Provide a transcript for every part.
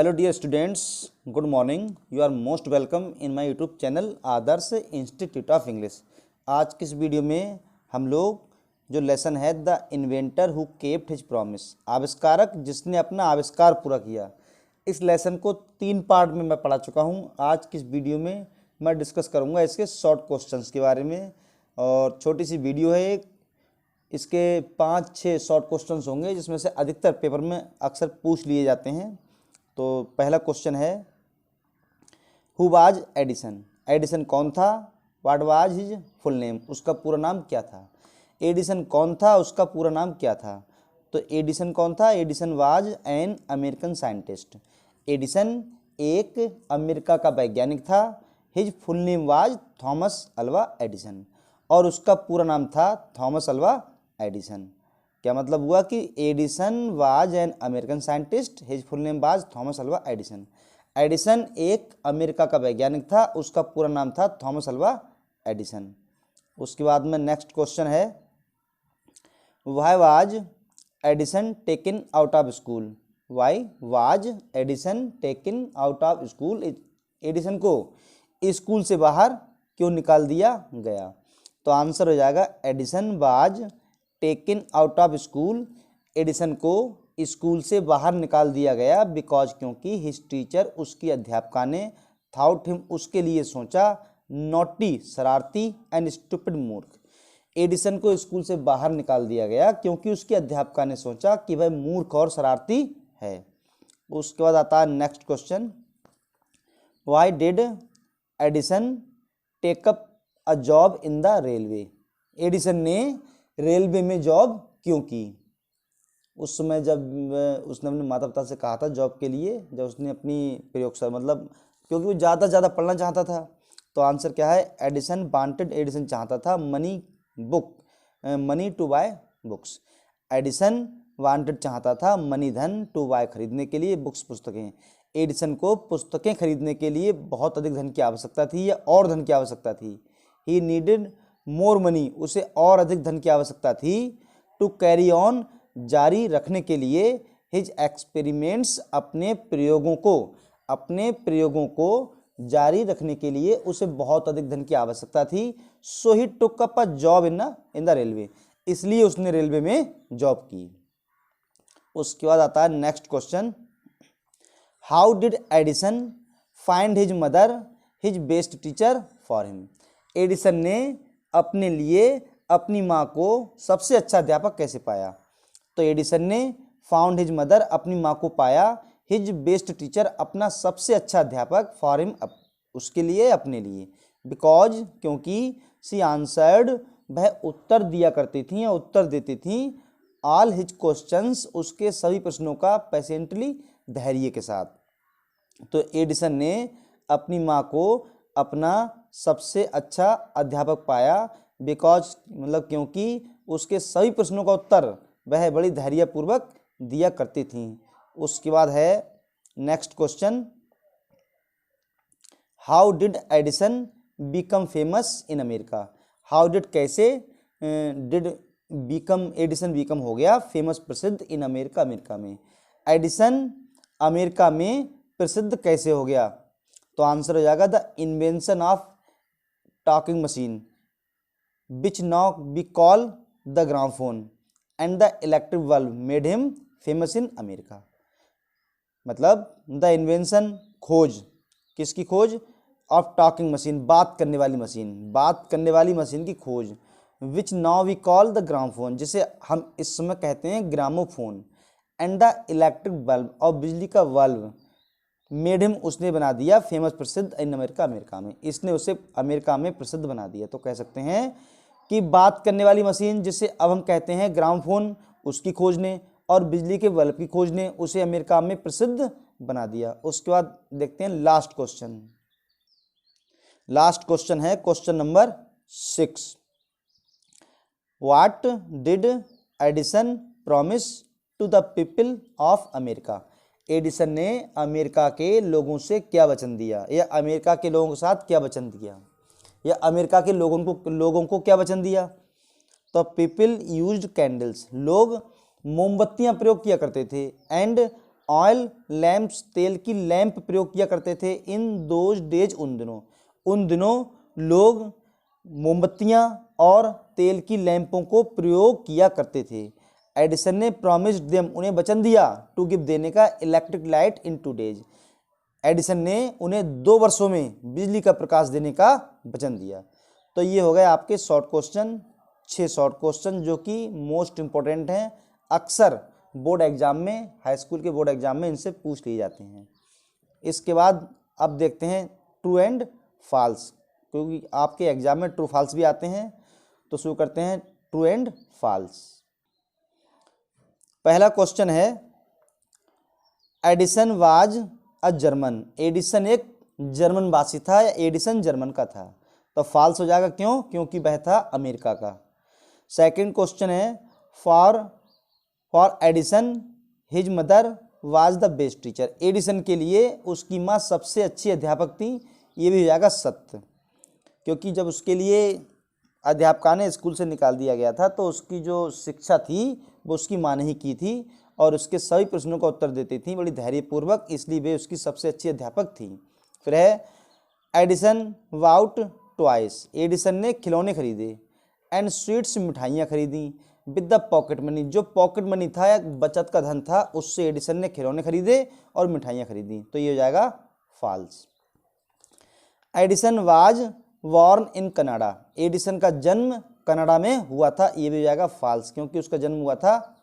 Hello dear students, good morning. You are most welcome in my YouTube channel Adarsh institute of English. आज की इस video में हम लोग जो लेसन है the inventor who kept his promise, आविष्कारक जिसने अपना आविष्कार पूरा किया, इस लेसन को 3 पार्ट में मैं पढ़ा चुका हूँ। आज की इस वीडियो में मैं डिस्कस करूँगा इसके शॉर्ट क्वेश्चंस के बारे में, और छोटी सी वीडियो है एक, इसके 5-6 शॉर्ट क्वेश्चंस होंगे जिसमें से अधिकतर पेपर में अक्सर पूछ लिए जाते हैं। तो पहला क्वेश्चन है, हु वाज एडिसन। एडिसन कौन था? What was his full name, उसका पूरा नाम क्या था? एडिसन कौन था, उसका पूरा नाम क्या था? तो एडिसन कौन था? Edison was an American scientist. Edison एक अमेरिका का वैज्ञानिक था। His full name was Thomas Alva Edison, और उसका पूरा नाम था थॉमस अल्वा एडिसन। क्या मतलब हुआ कि Edison was an American scientist, his full name was Thomas Alva Edison. Edison एक अमेरिका का वैज्ञानिक था, उसका पूरा नाम था थॉमस अल्वा एडिसन। उसके बाद में नेक्स्ट क्वेश्चन है, why was Edison taken out of school. Why was Edison taken out of school, Edison को स्कूल से बाहर क्यों निकाल दिया गया? तो आंसर हो जाएगा Edison was taken out of school. Edison को स्कूल से बाहर निकाल दिया गया बिकॉज, क्योंकि हिज टीचर, उसकी अध्यापिका ने, थाउट हिम, उसके लिए सोचा, नॉटी, शरारती, एंड स्टूपिड, मूर्ख। एडिसन को स्कूल से बाहर निकाल दिया गया क्योंकि उसकी अध्यापिका ने सोचा कि वह मूर्ख और शरारती है। उसके बाद आता है next question, why did Edison take up a job in the railway. Edison ने रेलवे में जॉब क्यों की? उस समय जब उसने अपने माता पिता से कहा था जॉब के लिए, जब उसने अपनी प्रयोगशाला, मतलब क्योंकि वो ज़्यादा से ज़्यादा पढ़ना चाहता था। तो आंसर क्या है? एडिसन वांटेड, एडिसन चाहता था money to buy books. Edison wanted चाहता था मनी, धन, टू बाय खरीदने के लिए, बुक्स पुस्तकें। एडिसन को पुस्तकें खरीदने के लिए बहुत अधिक धन की आवश्यकता थी या और धन की आवश्यकता थी। ही नीडेड मोर मनी, उसे और अधिक धन की आवश्यकता थी। टू कैरी ऑन, जारी रखने के लिए। हिज एक्सपेरिमेंट्स, अपने प्रयोगों को जारी रखने के लिए उसे बहुत अधिक धन की आवश्यकता थी। So he took up a job in the railway, इसलिए उसने रेलवे में जॉब की। उसके बाद आता है next question, how did Edison find his mother his best teacher for him. Edison ने अपने लिए अपनी माँ को सबसे अच्छा अध्यापक कैसे पाया? तो एडिसन ने फाउंड हिज मदर, अपनी माँ को पाया, हिज बेस्ट टीचर, अपना सबसे अच्छा अध्यापक, फॉर हिम, उसके लिए, अपने लिए, बिकॉज, क्योंकि, सी आंसर्ड, वह उत्तर दिया करती थी या उत्तर देती थी, ऑल हिज क्वेश्चंस, उसके सभी प्रश्नों का, पेशेंटली, धैर्य के साथ। तो एडिसन ने अपनी माँ को अपना सबसे अच्छा अध्यापक पाया, बिकॉज, मतलब क्योंकि उसके सभी प्रश्नों का उत्तर वह बड़ी धैर्यपूर्वक दिया करती थी। उसके बाद है next question, how did Edison become famous in America. How did, कैसे, डिड बिकम, एडिसन बिकम हो गया फेमस, प्रसिद्ध, इन अमेरिका, अमेरिका में। एडिसन अमेरिका में प्रसिद्ध कैसे हो गया? तो आंसर हो जाएगा the invention of talking machine which now we call the gramophone and the electric bulb made him famous in America. मतलब द इन्वेंशन, खोज, किसकी खोज? ऑफ टॉकिंग मशीन, बात करने वाली मशीन की खोज, which now we call the gramophone, जिसे हम इस समय कहते हैं gramophone, and the electric bulb, और बिजली का बल्ब, मेड हिम, उसने बना दिया, फेमस, प्रसिद्ध, इन अमेरिका, अमेरिका में, इसने उसे अमेरिका में प्रसिद्ध बना दिया। तो कह सकते हैं कि बात करने वाली मशीन, जिसे अब हम कहते हैं ग्रामोफोन, उसकी खोज ने, और बिजली के बल्ब की खोज ने उसे अमेरिका में प्रसिद्ध बना दिया। उसके बाद देखते हैं लास्ट क्वेश्चन है question number 6, what did Edison promise to the people of America. Edison ने अमेरिका के लोगों से क्या वचन दिया, या अमेरिका के लोगों के साथ क्या वचन दिया, या अमेरिका के लोगों को क्या वचन दिया? तो पीपल यूज्ड कैंडल्स, लोग मोमबत्तियां प्रयोग किया करते थे, एंड ऑयल लैंप्स, तेल की लैंप प्रयोग किया करते थे। इन दोज डेज, उन दिनों लोग मोमबत्तियां और तेल की लैंपों को प्रयोग किया करते थे। एडिसन ने प्रॉमिस्ड देम, उन्हें वचन दिया, टू गिव, देने का, electric light in 2 days. Edison ने उन्हें 2 वर्षों में बिजली का प्रकाश देने का वचन दिया। तो ये हो गए आपके शॉर्ट क्वेश्चन, 6 शॉर्ट क्वेश्चन जो कि मोस्ट इंपॉर्टेंट हैं। अक्सर बोर्ड एग्जाम में, हाई स्कूल के बोर्ड एग्जाम में इनसे पूछ लिए जाते हैं। इसके बाद अब देखते हैं ट्रू एंड फॉल्स, क्योंकि आपके एग्जाम में ट्रू फॉल्स भी आते हैं। तो शुरू करते हैं ट्रू एंड फॉल्स। पहला क्वेश्चन है, Edison was a German, Edison एक जर्मन वासी था या एडिसन जर्मन का था। तो फॉल्स हो जाएगा, क्यों? क्योंकि वह था अमेरिका का। सेकंड क्वेश्चन है, for Edison his mother was the best teacher, Edison के लिए उसकी माँ सबसे अच्छी अध्यापक थी। ये भी हो जाएगा सत्य, क्योंकि जब उसके लिए अध्यापका ने स्कूल से निकाल दिया गया था तो उसकी जो शिक्षा थी वो उसकी माँ ने ही की थी और उसके सभी प्रश्नों का उत्तर देती थी बड़ी धैर्यपूर्वक, इसलिए वे उसकी सबसे अच्छी अध्यापक थी। फिर है, एडिसन वाउट ट्वाइस, एडिसन ने खिलौने खरीदे, एंड स्वीट्स, मिठाइयाँ खरीदी, विद द पॉकेट मनी, जो पॉकेट मनी था या बचत का धन था उससे एडिसन ने खिलौने खरीदे और मिठाइयाँ खरीदी। तो ये हो जाएगा false. Edison was born in Canada, Edison का जन्म कनाडा में हुआ था। ये भी हो जाएगा फॉल्स, क्योंकि उसका जन्म हुआ था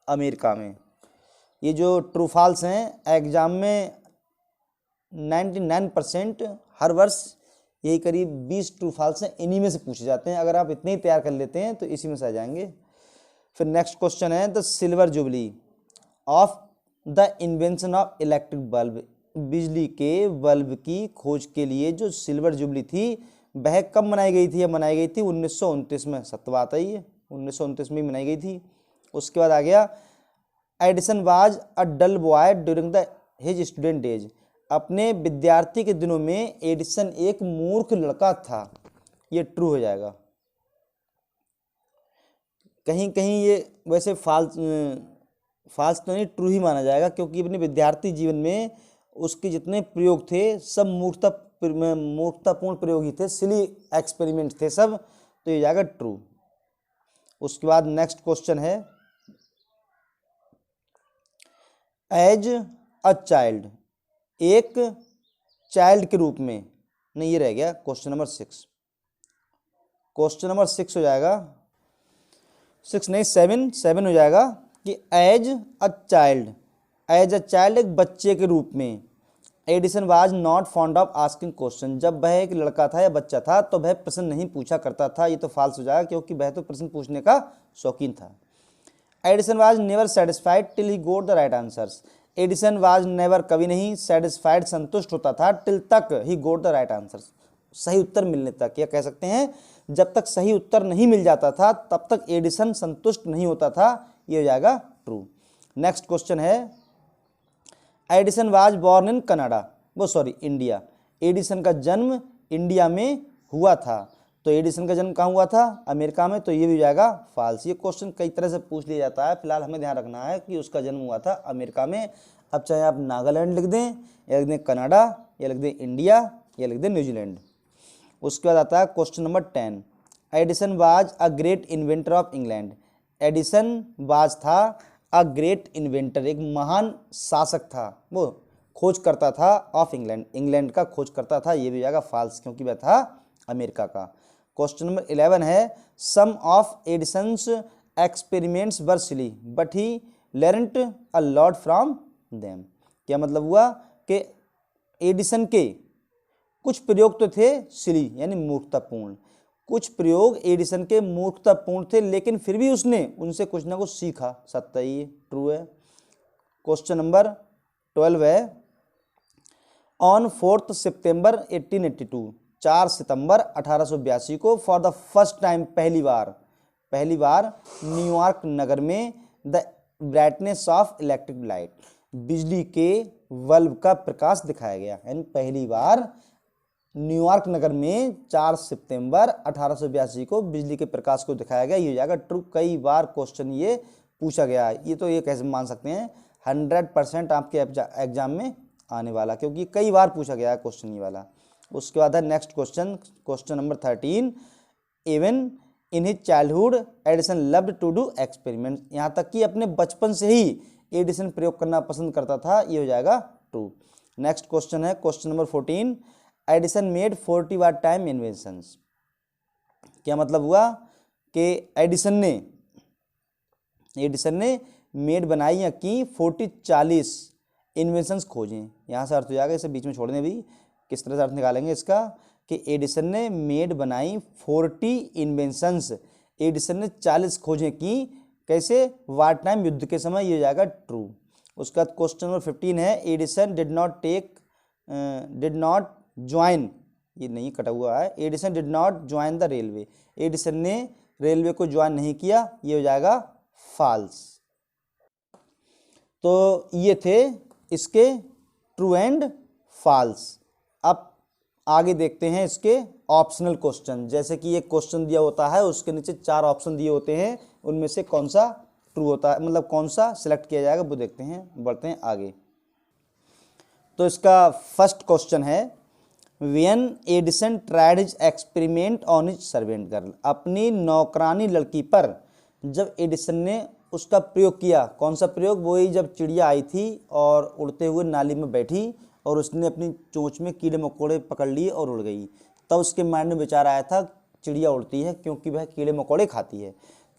अमेरिका में। ये जो ट्रू फॉल्स हैं एग्जाम में 99% हर वर्ष यही करीब 20 ट्रू फॉल्स हैं, इन्हीं में से पूछे जाते हैं। अगर आप इतने ही तैयार कर लेते हैं तो इसी में से आ जाएंगे। फिर नेक्स्ट क्वेश्चन है, the silver jubilee of the invention of electric bulb, बिजली के बल्ब की खोज के लिए जो सिल्वर जुबली थी वह कब मनाई गई थी? मनाई गई थी 1929 में। सत्य बात है, ये 1929 में मनाई गई थी। उसके बाद आ गया, Edison was a dull boy during the his student days, अपने विद्यार्थी के दिनों में एडिसन एक मूर्ख लड़का था। ये ट्रू हो जाएगा। कहीं कहीं ये वैसे फाल्स तो नहीं, ट्रू ही माना जाएगा, क्योंकि अपने विद्यार्थी जीवन में उसके जितने प्रयोग थे सब मूर्खतापूर्ण प्रयोग ही थे, सिली एक्सपेरिमेंट थे सब। तो ये जाएगा ट्रू। उसके बाद नेक्स्ट क्वेश्चन है, एज अ चाइल्ड, एक चाइल्ड के रूप में, नहीं ये रह गया क्वेश्चन नंबर 6। क्वेश्चन नंबर 6 हो जाएगा, 6 नहीं 7 हो जाएगा कि एज अ चाइल्ड एक बच्चे के रूप में, Edison was not fond of asking question, जब वह एक लड़का था या बच्चा था तो वह प्रश्न नहीं पूछा करता था। ये तो फॉल्स हो जाएगा, क्योंकि वह तो प्रश्न पूछने का शौकीन था। Edison was never satisfied till he goat the right answers, Edison was never, कभी नहीं, सेटिस्फाइड, संतुष्ट होता था, टिल तक ही गोट द राइट आंसर्स, सही उत्तर मिलने तक, या कह सकते हैं जब तक सही उत्तर नहीं मिल जाता था तब तक एडिसन संतुष्ट नहीं होता था। ये हो जाएगा ट्रू। नेक्स्ट क्वेश्चन है, Edison was born in Canada, India, Edison का जन्म इंडिया में हुआ था। तो एडिसन का जन्म कहाँ हुआ था? अमेरिका में। तो ये भी हो जाएगा फॉल्स। ये क्वेश्चन कई तरह से पूछ लिया जाता है, फिलहाल हमें ध्यान रखना है कि उसका जन्म हुआ था अमेरिका में। अब चाहे आप नागालैंड लिख दें या लिख दें कनाडा या लिख दें इंडिया या लिख दें न्यूजीलैंड। उसके बाद आता है question number 10, Edison was a great inventor of England, Edison was था अ ग्रेट इन्वेंटर, एक महान शासक था, वो खोज करता था, ऑफ इंग्लैंड, इंग्लैंड का खोज करता था। ये भी जाएगा फॉल्स, क्योंकि वह था अमेरिका का। क्वेश्चन नंबर 11 है, some of Edison's experiments were silly but he learned a lot from them. क्या मतलब हुआ कि एडिसन के कुछ प्रयोग तो थे सिली यानी मूर्खतापूर्ण, कुछ प्रयोग एडिसन के मूर्खतापूर्ण थे, लेकिन फिर भी उसने उनसे कुछ ना कुछ सीखा। सत्य ही, ट्रू है। क्वेश्चन नंबर 12 है, ऑन 4 सितंबर 1882, 4 सितंबर 1882 को फॉर द फर्स्ट टाइम, पहली बार न्यूयॉर्क नगर में the brightness of electric light, बिजली के बल्ब का प्रकाश दिखाया गया। यानी पहली बार न्यूयॉर्क नगर में 4 सितंबर 1882 को बिजली के प्रकाश को दिखाया गया। ये हो जाएगा ट्रू। कई बार क्वेश्चन ये पूछा गया है, ये तो ये कैसे मान सकते हैं 100% आपके एग्जाम में आने वाला, क्योंकि कई बार पूछा गया है क्वेश्चन ये वाला। उसके बाद है next question, question number 13। Even in his childhood Edison loved to do experiment, यहाँ तक कि अपने बचपन से ही एडिसन प्रयोग करना पसंद करता था, ये हो जाएगा ट्रू। नेक्स्ट क्वेश्चन है question number 14। Edison made 40 what time inventions, क्या मतलब हुआ कि एडिसन ने मेड बनाई या की 40 इन्वेंशंस खोजें। यहाँ से अर्थ हो जाएगा, इसे बीच में छोड़ने भी किस तरह से अर्थ निकालेंगे इसका, कि एडिसन ने मेड बनाई 40 इन्वेंशंस, एडिसन ने 40 खोजें की, कैसे, वार टाइम युद्ध के समय, ये हो जाएगा ट्रू। उसका क्वेश्चन नंबर 15 है। एडिसन डिड नॉट ज्वाइन, ये नहीं कटा हुआ है, Edison did not join the railway, Edison ने रेलवे को ज्वाइन नहीं किया, ये हो जाएगा फॉल्स। तो ये थे इसके ट्रू एंड फॉल्स। अब आगे देखते हैं इसके ऑप्शनल क्वेश्चन। जैसे कि एक क्वेश्चन दिया होता है, उसके नीचे 4 ऑप्शन दिए होते हैं, उनमें से कौन सा ट्रू होता है, मतलब कौन सा सिलेक्ट किया जाएगा, वो देखते हैं। बढ़ते हैं आगे। तो इसका फर्स्ट क्वेश्चन है, when Edison tried his experiment on his servant girl, अपनी नौकरानी लड़की पर जब एडिसन ने उसका प्रयोग किया, कौन सा प्रयोग, वही जब चिड़िया आई थी और उड़ते हुए नाली में बैठी और उसने अपनी चोंच में कीड़े मकोड़े पकड़ लिए और उड़ गई, तब उसके माइंड में विचार आया था चिड़िया उड़ती है क्योंकि वह कीड़े मकोड़े खाती है।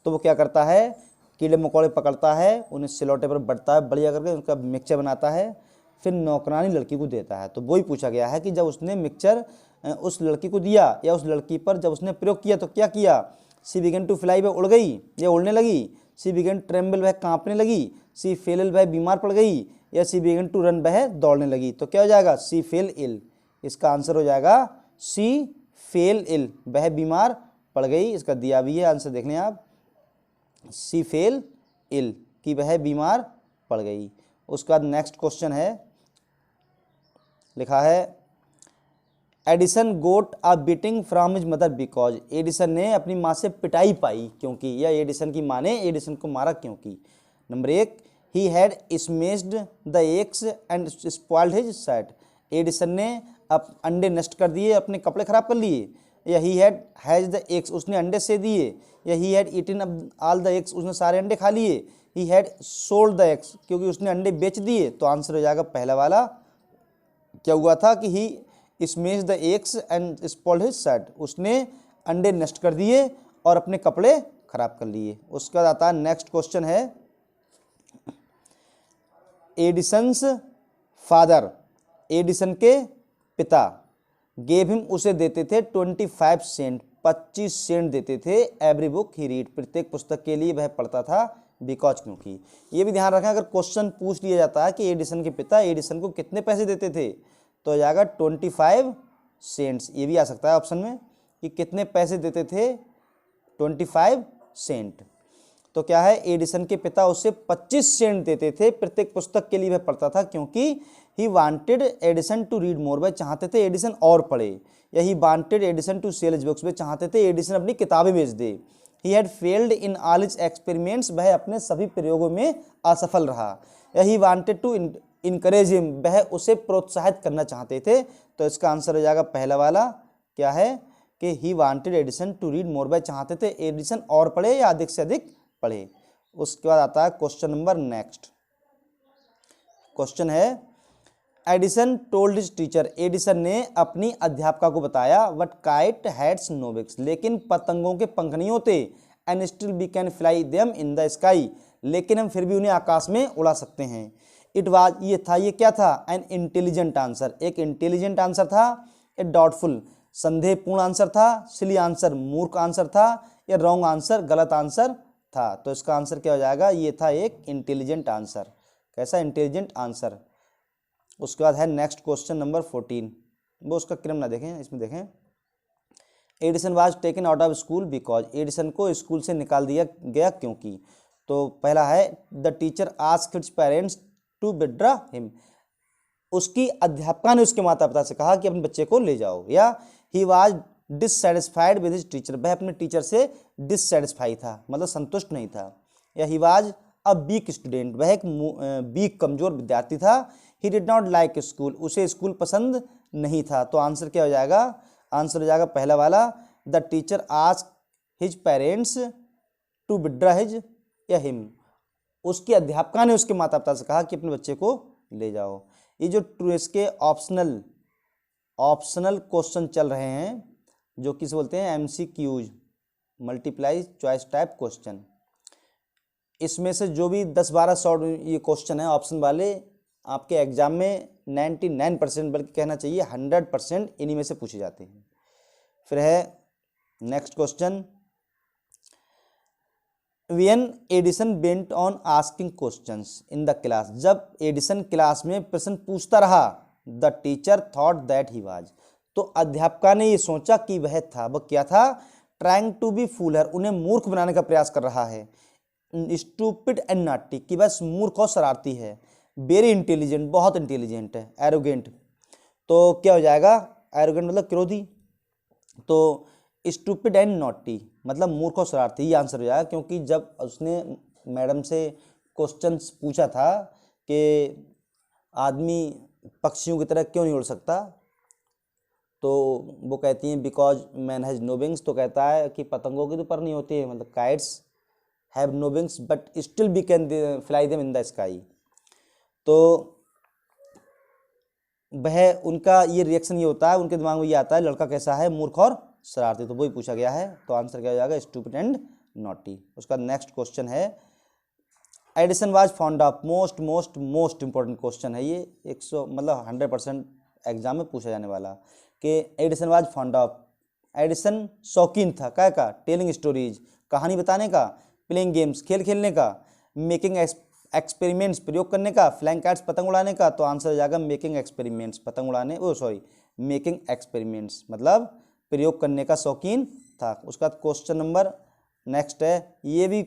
तो वो क्या करता है, कीड़े मकोड़े पकड़ता है, उन्हें सिलौटे पर बटता है बढ़िया करके, उनका मिक्सचर बनाता है, फिर नौकरानी लड़की को देता है। तो वही पूछा गया है कि जब उसने मिक्सचर उस लड़की को दिया या उस लड़की पर जब उसने प्रयोग किया तो क्या किया। सी बिगन टू फ्लाई, वह उड़ गई या उड़ने लगी। सी बिगन ट्रेम्बल, वह कांपने लगी। सी फेल, वह बीमार पड़ गई। या सी बिगन टू रन, वह दौड़ने लगी। तो क्या हो जाएगा, सी फेल इल। इसका आंसर हो जाएगा सी फेल इल, वह बीमार पड़ गई। इसका दिया भी है आंसर, देख लें आप, सी फेल इल, कि वह बीमार पड़ गई। उसके बाद नेक्स्ट क्वेश्चन है, लिखा है Edison got a beating from his mother because, Edison ने अपनी माँ से पिटाई पाई क्योंकि, या एडिसन की माँ ने एडिसन को मारा क्योंकि। Number 1, he had smashed the eggs and spoiled his shirt, Edison ने अंडे नष्ट कर दिए, अपने कपड़े खराब कर लिए। या ही हैज द एग्स, उसने अंडे से दिए। या he had eaten all the eggs, उसने सारे अंडे खा लिए। He had sold the eggs, क्योंकि उसने अंडे बेच दिए। तो आंसर हो जाएगा पहला वाला। क्या हुआ था कि he smash the eggs and spoiled his shirt, उसने अंडे नष्ट कर दिए और अपने कपड़े खराब कर लिए। उसके बाद आता है नेक्स्ट क्वेश्चन है, एडिसन्स फादर, एडिसन के पिता, गेव हिम, उसे देते थे 25 सेंट, 25 सेंट देते थे, एवरी बुक ही रीड, प्रत्येक पुस्तक के लिए वह पढ़ता था, बिकॉज, क्योंकि। ये भी ध्यान रखें, अगर क्वेश्चन पूछ लिया जाता है कि एडिसन के पिता एडिसन को कितने पैसे देते थे, तो आ जाएगा 25 सेंट्स। ये भी आ सकता है ऑप्शन में कि कितने पैसे देते थे, 25 सेंट। तो क्या है, एडिसन के पिता उसे 25 सेंट देते थे, प्रत्येक पुस्तक के लिए वह पढ़ता था, क्योंकि he wanted Edison to read more, वह चाहते थे एडिसन और पढ़े। या he wanted Edison to sell his books, वह चाहते थे एडिसन अपनी किताबें बेच दे। He had failed in all his experiments, वह अपने सभी प्रयोगों में असफल रहा। या he wanted to encourage him, वह उसे प्रोत्साहित करना चाहते थे। तो इसका आंसर हो जाएगा पहला वाला, क्या है कि he wanted Edison to read more, वह चाहते थे एडिसन और पढ़े या अधिक से अधिक पढ़े। उसके बाद आता है क्वेश्चन नंबर नेक्स्ट। क्वेश्चन है, Edison told his teacher, Edison ने अपनी अध्यापिका को बताया, what kite has no wings, लेकिन पतंगों के पंख नहीं होते, and still we can fly them in the sky, लेकिन हम फिर भी उन्हें आकाश में उड़ा सकते हैं। इट वाज, ये था, ये क्या था, एन इंटेलिजेंट आंसर, एक इंटेलिजेंट आंसर था। ए डाउटफुल, संदेहपूर्ण आंसर था। सिली आंसर, मूर्ख आंसर था। या रॉन्ग आंसर, गलत आंसर था। तो इसका आंसर क्या हो जाएगा, ये था एक इंटेलिजेंट आंसर। कैसा, इंटेलिजेंट आंसर। उसके बाद है नेक्स्ट क्वेश्चन नंबर 14, वो उसका क्रम ना देखें, इसमें देखें, Edison was taken out of school because, Edison को स्कूल से निकाल दिया गया क्योंकि। तो पहला है, the teacher asked his parents to withdraw him, उसकी अध्यापिका ने उसके माता पिता से कहा कि अपने बच्चे को ले जाओ। या he was dissatisfied with his teacher, वह अपने टीचर से डिससेटिस्फाई था, मतलब संतुष्ट नहीं था। या he was a weak student, वह एक वीक कमजोर विद्यार्थी था। He did not like school, उसे स्कूल पसंद नहीं था। तो आंसर क्या हो जाएगा, आंसर हो जाएगा पहला वाला, the teacher asked his parents to withdraw his या हिम, उसके अध्यापका ने उसके माता पिता से कहा कि अपने बच्चे को ले जाओ। ये जो इसके ऑप्शनल क्वेश्चन चल रहे हैं, जो किसे बोलते हैं MCQs, multiply choice type question, इसमें से जो भी 10-12 शॉर्ट ये क्वेश्चन है ऑप्शन वाले, आपके एग्जाम में 99% बल्कि कहना चाहिए 100% इन्हीं में से पूछे जाते हैं। फिर है next question, When Edison bent on asking questions in the class, जब एडिसन क्लास में प्रश्न पूछता रहा, the teacher thought that he was, तो अध्यापका ने ये सोचा कि वह था, वह क्या था, ट्राइंग टू बी फूल हर, उन्हें मूर्ख बनाने का प्रयास कर रहा है, स्टूपिड एंड नॉटी, कि बस मूर्ख और शरारती है, वेरी इंटेलिजेंट, बहुत इंटेलिजेंट है, एरोगेंट, तो क्या हो जाएगा, एरोगेंट मतलब क्रोधी, तो स्टूपिड एंड नॉटी मतलब मूर्ख और शरारती, ये आंसर हो जाएगा। क्योंकि जब उसने मैडम से क्वेश्चन पूछा था कि आदमी पक्षियों की तरह क्यों नहीं उड़ सकता, तो वो कहती हैं because man has no wings, तो कहता है कि पतंगों की तो पर नहीं होती है, मतलब kites have no wings but still we can fly them in the sky. तो वह उनका ये रिएक्शन ये होता है, उनके दिमाग में ये आता है लड़का कैसा है, मूर्ख और शरारती, तो वही पूछा गया है। तो आंसर क्या हो जाएगा, स्टूपिड एंड नॉटी। उसका नेक्स्ट क्वेश्चन है, Edison was fond of, most important question है ये, 100 मतलब 100% एग्जाम में पूछा जाने वाला, कि Edison was fond of, Edison शौकीन था क्या का, टेलिंग स्टोरीज, कहानी बताने का, प्लेइंग गेम्स, खेल खेलने का, मेकिंग एक्सपेरिमेंट्स, प्रयोग करने का, फ्लाइंग काइट्स, पतंग उड़ाने का। तो आंसर हो जाएगा मेकिंग एक्सपेरिमेंट्स, पतंग उड़ाने, मेकिंग एक्सपेरिमेंट्स मतलब प्रयोग करने का शौकीन था। उसका क्वेश्चन नंबर नेक्स्ट है, ये भी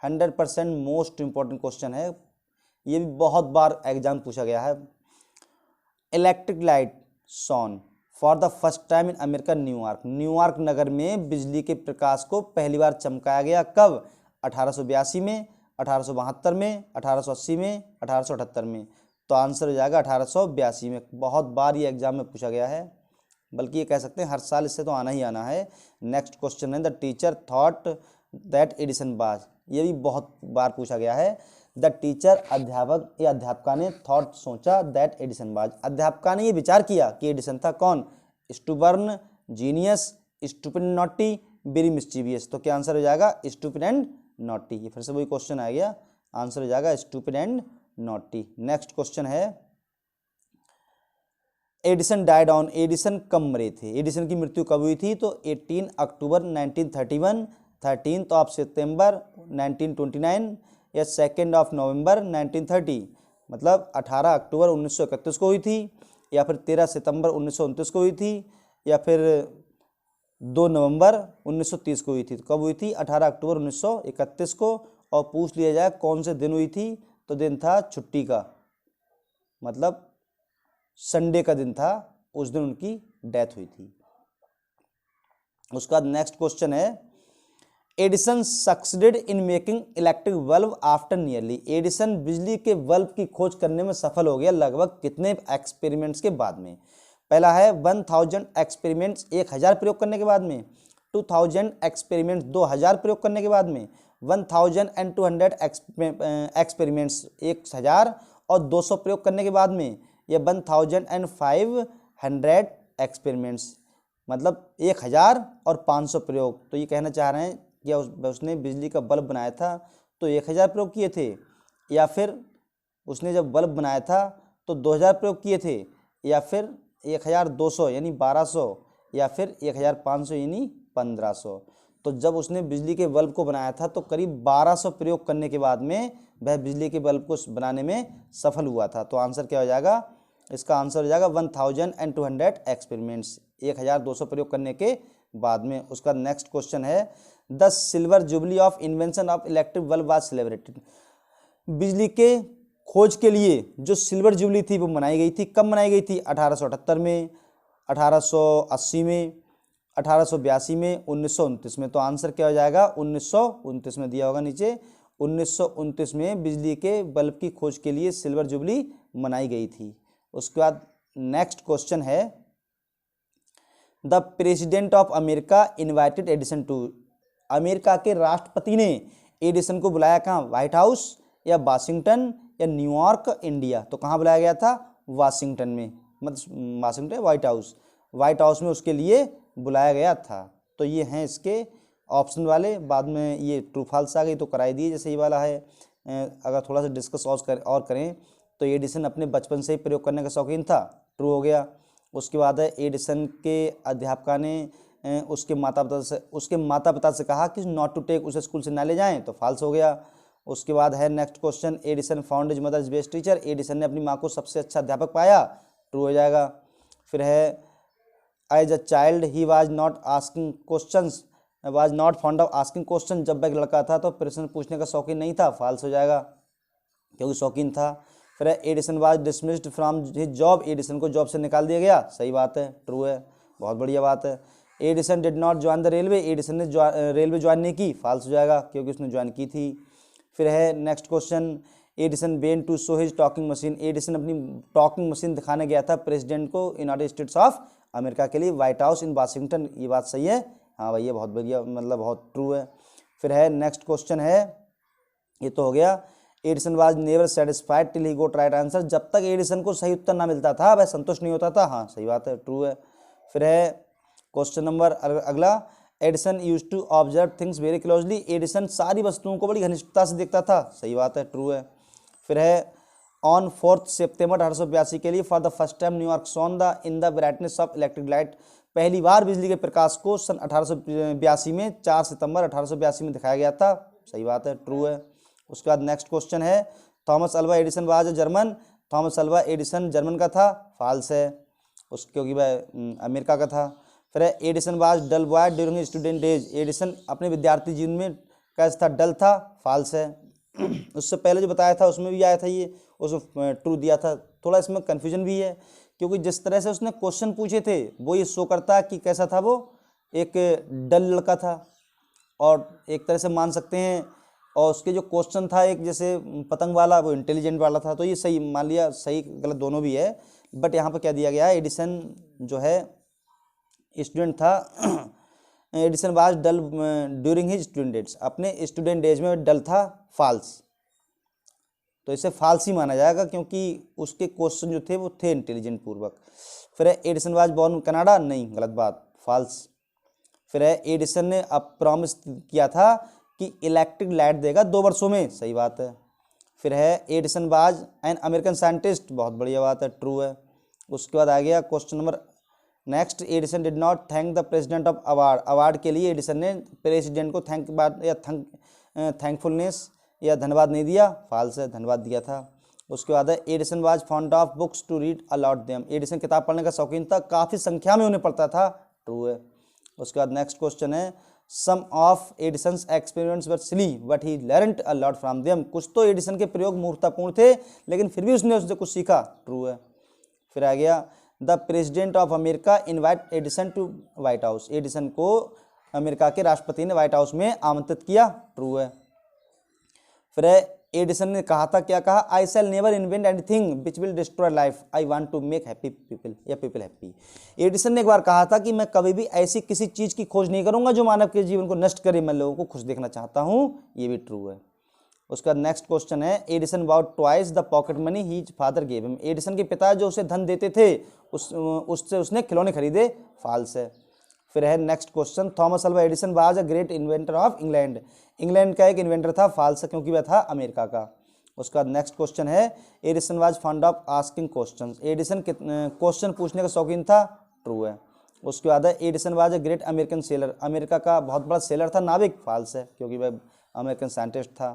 100% मोस्ट इंपॉर्टेंट क्वेश्चन है, ये भी बहुत बार एग्जाम पूछा गया है। Electric light shone for the first time in America New York, New York नगर में बिजली के प्रकाश को पहली बार चमकाया गया कब, 1882 में, 1872 में, 1880 में, 1878 में। तो आंसर हो जाएगा 1882 में। बहुत बार ये एग्जाम में पूछा गया है, बल्कि ये कह सकते हैं हर साल इससे तो आना ही आना है। नेक्स्ट क्वेश्चन है, the teacher thought that Edison was, ये भी बहुत बार पूछा गया है। द टीचर अध्यापक या अध्यापका ने थॉट सोचा दैट एडिसन वाज, अध्यापका ने ये विचार किया कि एडिसन था कौन, stubborn, genius, stupid naughty, very mischievous. तो क्या आंसर हो जाएगा, स्टूपिड एंड नॉटी। ये फिर से वही क्वेश्चन आ गया, आंसर हो जाएगा stupid and naughty. Next question है, एडिसन डाइड ऑन, एडिसन कब मरे थे, एडिसन की मृत्यु कब हुई थी, तो 18 अक्टूबर 1931, 13 ऑफ सितंबर 1929 या 2 ऑफ नवंबर 1930, मतलब 18 अक्टूबर 1931 को हुई थी, या फिर 13 सितंबर 1929 को हुई थी, या फिर 2 नवंबर 1930 को हुई थी। तो कब हुई थी, 18 अक्टूबर 1931 को। और पूछ लिया जाए कौन से दिन हुई थी, तो दिन था छुट्टी का, मतलब संडे का दिन था, उस दिन उनकी डेथ हुई थी। उसका नेक्स्ट क्वेश्चन है, Edison succeeded in making electric bulb after nearly, Edison बिजली के बल्ब की खोज करने में सफल हो गया लगभग कितने एक्सपेरिमेंट्स के बाद में। पहला है 1000 एक्सपेरिमेंट्स, 1000 प्रयोग करने के बाद में, 2000 एक्सपेरिमेंट्स, 2000 प्रयोग करने के बाद में, 1200 एक्सपेरिमेंट्स, 1000 और 200 प्रयोग करने के बाद में, या 1500 एक्सपेरिमेंट्स मतलब 1000 और 500 प्रयोग। तो ये कहना चाह रहे हैं कि उसने बिजली का बल्ब बनाया था तो 1000 प्रयोग किए थे, या फिर उसने जब बल्ब बनाया था तो 2000 प्रयोग किए थे, या फिर 1200 यानी 1200, या फिर 1500 यानी 1500। तो जब उसने बिजली के बल्ब को बनाया था तो करीब 1200 प्रयोग करने के बाद में वह बिजली के बल्ब को बनाने में सफल हुआ था। तो आंसर क्या हो जाएगा, इसका आंसर हो जाएगा 1200 एक्सपेरिमेंट्स, 1200 प्रयोग करने के बाद में। उसका नेक्स्ट क्वेश्चन है, the silver jubilee of invention of electric bulb was celebrated, बिजली के खोज के लिए जो सिल्वर जुबली थी वो मनाई गई थी, कब मनाई गई थी, 1878 में, 1880 में, 1882 में, 1929 में। तो आंसर क्या हो जाएगा, 1929 में दिया होगा नीचे, 1929 में बिजली के बल्ब की खोज के लिए सिल्वर जुबली मनाई गई थी। उसके बाद नेक्स्ट क्वेश्चन है, the president of America invited Edison to, America के राष्ट्रपति ने एडिसन को बुलाया कहाँ, व्हाइट हाउस या वाशिंगटन या न्यूयॉर्क, इंडिया। तो कहाँ बुलाया गया था, वाशिंगटन में, मतलब वाशिंगटन व्हाइट हाउस में उसके लिए बुलाया गया था। तो ये हैं इसके ऑप्शन वाले। बाद में ये ट्रू फॉल्स आ गई तो कराई दिए, जैसे ये वाला है। अगर थोड़ा सा डिस्कस और करें तो एडिसन अपने बचपन से ही प्रयोग करने का शौकीन था, ट्रू हो गया। उसके बाद है एडिसन के अध्यापका ने उसके माता पिता से कहा कि नॉट टू टेक, उसे स्कूल से ना ले जाएं, तो फॉल्स हो गया। उसके बाद है next question, Edison found his mother's best teacher, Edison ने अपनी माँ को सबसे अच्छा अध्यापक पाया, ट्रू हो जाएगा। फिर है as a child he was not asking questions, was not fond of asking question, जब वह एक लड़का था तो प्रश्न पूछने का शौकीन नहीं था, फॉल्स हो जाएगा क्योंकि शौकीन था। फिर Edison was dismissed from his job, Edison को जॉब से निकाल दिया गया, सही बात है, ट्रू है, बहुत बढ़िया बात है। Edison did not join the railway, Edison ने रेलवे ज्वाइन नहीं की, फॉल्स हो जाएगा क्योंकि उसने ज्वाइन की थी। फिर है next question, Edison went to show his talking machine, Edison अपनी टॉकिंग मशीन दिखाने गया था प्रेसिडेंट को यूनाइटेड स्टेट्स ऑफ अमेरिका के लिए, व्हाइट हाउस इन वाशिंगटन, ये बात सही है, हाँ भैया बहुत बढ़िया, मतलब बहुत ट्रू है। फिर है नेक्स्ट क्वेश्चन है, ये तो हो गया, Edison was never satisfied till he got right answer, जब तक एडिसन को सही उत्तर ना मिलता था वह संतुष्ट नहीं होता था, हाँ सही बात है, ट्रू है। फिर है क्वेश्चन नंबर अगला, Edison used to observe things very closely, Edison सारी वस्तुओं को बड़ी घनिष्ठता से देखता था, सही बात है, ट्रू है। फिर है ऑन 4 सितंबर 1882 के लिए for the first time New York shown the in the brightness of electric light, पहली बार बिजली के प्रकाश को सन 1882 में 4 सितंबर 1882 में दिखाया गया था, सही बात है, ट्रू है। उसके बाद नेक्स्ट क्वेश्चन है, Thomas Alva Edison was a German, Thomas Alva Edison German का था, फॉल्स है, क्योंकि वह अमेरिका का था। फिर है Edison was dull boy during his student days, Edison अपने विद्यार्थी जीवन में कैसा था, डल था, फॉल्स है। उससे पहले जो बताया था उसमें भी आया था ये, उसमें ट्रू दिया था। थोड़ा इसमें कन्फ्यूजन भी है क्योंकि जिस तरह से उसने क्वेश्चन पूछे थे वो ये शो करता कि कैसा था, वो एक डल लड़का था, और एक तरह से मान सकते हैं, और उसके जो क्वेश्चन था एक जैसे पतंग वाला, वो इंटेलिजेंट वाला था, तो ये सही मान लिया, सही गलत दोनों भी है। बट यहाँ पर क्या दिया गया है, एडिसन जो है स्टूडेंट था, Edison was dull during his student days, अपने स्टूडेंट डेज में डल था, फॉल्स, तो इसे फॉल्स ही माना जाएगा क्योंकि उसके क्वेश्चन जो थे वो थे इंटेलिजेंट पूर्वक। फिर है एडिसन वाज बॉर्न कनाडा, नहीं गलत बात, फॉल्स। फिर है एडिसन ने अब प्रॉमिस किया था कि इलेक्ट्रिक लाइट देगा 2 वर्षों में, सही बात है। फिर है Edison was an American scientist, बहुत बढ़िया बात है, ट्रू है। उसके बाद आ गया question number next, Edison did not thank the president of award, award के लिए एडिसन ने प्रेसिडेंट को थैंकफुलनेस या धन्यवाद नहीं दिया, फॉल्स है, धन्यवाद दिया था। उसके बाद है Edison was fond of books to read a lot them, Edison किताब पढ़ने का शौकीन था, काफ़ी संख्या में उन्हें पढ़ता था, ट्रू है। उसके बाद नेक्स्ट क्वेश्चन है, some of Edison's experiments were silly but he learned a lot from them, कुछ तो एडिसन के प्रयोग मूर्खतापूर्ण थे लेकिन फिर भी उसने उससे कुछ सीखा, ट्रू है। फिर आ गया, the president of America invite Edison to White House, Edison को अमेरिका के राष्ट्रपति ने व्हाइट हाउस में आमंत्रित किया, ट्रू है। फिर एडिसन ने कहा था, क्या कहा, I shall never invent anything which will destroy life, I want to make happy people या पीपल हैप्पी, एडिसन ने एक बार कहा था कि मैं कभी भी ऐसी किसी चीज़ की खोज नहीं करूंगा जो मानव के जीवन को नष्ट करे, मैं लोगों को खुश देखना चाहता हूँ, ये भी ट्रू है। उसका नेक्स्ट क्वेश्चन है, Edison bought twice the pocket money his father gave him, Edison के पिता जो उसे धन देते थे उससे उसने खिलौने खरीदे, फॉल्स है। फिर है next question, Thomas Alva Edison was a great inventor of England, England का एक इन्वेंटर था, फॉल्स है क्योंकि वह था अमेरिका का। उसका नेक्स्ट क्वेश्चन है, Edison was fond of asking question, Edison question पूछने का शौकीन था, ट्रू है। उसके बाद है Edison was a great American seller, America का बहुत बड़ा सेलर था, नाविक, फॉल्स है क्योंकि वह अमेरिकन साइंटिस्ट था।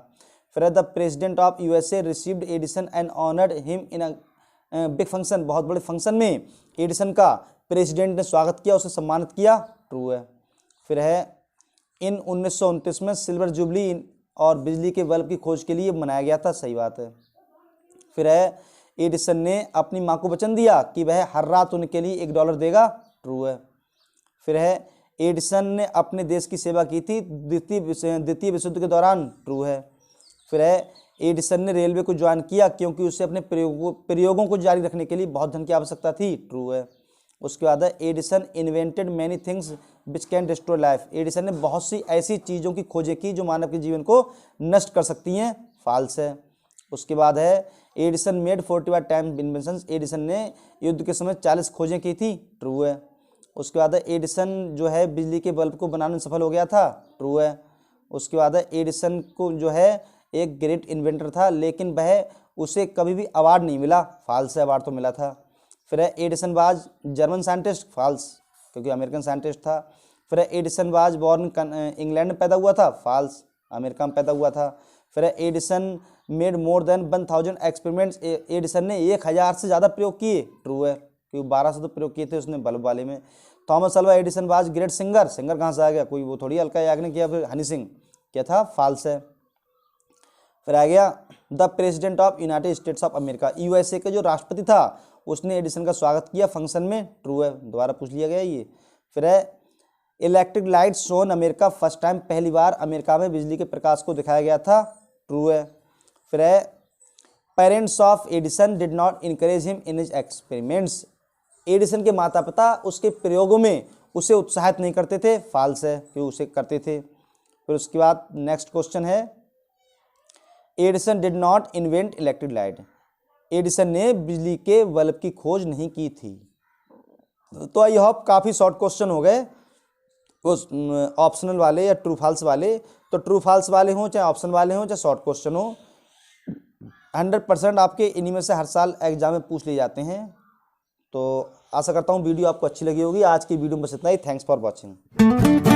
फिर the president of USA received Edison and honoured him in a big function, बहुत बड़े फंक्शन में एडिसन का प्रेसिडेंट ने स्वागत किया, उसे सम्मानित किया, ट्रू है। फिर है इन 1929 में सिल्वर जुबली और बिजली के बल्ब की खोज के लिए मनाया गया था, सही बात है। फिर है एडिसन ने अपनी माँ को वचन दिया कि वह हर रात उनके लिए $1 देगा, ट्रू है। फिर है एडिसन ने अपने देश की सेवा की थी द्वितीय विश्व युद्ध के दौरान, ट्रू है। फिर है एडिसन ने रेलवे को ज्वाइन किया क्योंकि उसे अपने प्रयोगों को जारी रखने के लिए बहुत धन की आवश्यकता थी, ट्रू है। उसके बाद है Edison invented many things which can destroy life, Edison ने बहुत सी ऐसी चीज़ों की खोजें की जो मानव के जीवन को नष्ट कर सकती हैं, फॉल्स है। उसके बाद है Edison made 45 time inventions, Edison ने युद्ध के समय 40 खोजें की थी, ट्रू है। उसके बाद है एडिसन जो है बिजली के बल्ब को बनाने में सफल हो गया था, ट्रू है। उसके बाद है एडिसन को जो है एक ग्रेट इन्वेंटर था लेकिन वह उसे कभी भी अवार्ड नहीं मिला, फॉल्स है, अवार्ड तो मिला था। फिर है Edison was German scientist, false, क्योंकि अमेरिकन साइंटिस्ट था। फिर है एडिसन वाज बॉर्न इंग्लैंड में पैदा हुआ था, फॉल्स, अमेरिका में पैदा हुआ था। फिर है Edison made more than 1000 experiments, Edison ने 1000 से ज़्यादा प्रयोग किए, ट्रू है, क्योंकि 1200 तो प्रयोग किए थे उसने बल्ब वाले में। Thomas Alva Edison was great singer, singer कहाँ से आ गया, कोई वो थोड़ी अलका याग्निक किया, फिर हनी सिंह क्या था, फॉल्स है। फिर आ गया the president of United states of America, USA के जो राष्ट्रपति था उसने एडिसन का स्वागत किया फंक्शन में, ट्रू है, दोबारा पूछ लिया गया ये। फिर है electric light shown America first time, पहली बार अमेरिका में बिजली के प्रकाश को दिखाया गया था, ट्रू है। फिर है parents of Edison did not encourage him in his experiments, Edison के माता पिता उसके प्रयोगों में उसे उत्साहित नहीं करते थे, फॉल्स है, क्योंकि उसे करते थे। फिर उसके बाद नेक्स्ट क्वेश्चन है Edison did not invent electric light, Edison ने बिजली के बल्ब की खोज नहीं की थी। तो आई होप काफ़ी शॉर्ट क्वेश्चन हो गए, उस ऑप्शनल वाले या ट्रू फॉल्स वाले, तो ट्रू फॉल्स वाले हों चाहे ऑप्शन वाले हों चाहे शॉर्ट क्वेश्चन हो, 100% आपके इन्हीं में से हर साल एग्जाम में पूछ लिए जाते हैं। तो आशा करता हूँ वीडियो आपको अच्छी लगी होगी। आज की वीडियो में बस इतना ही। Thanks for watching.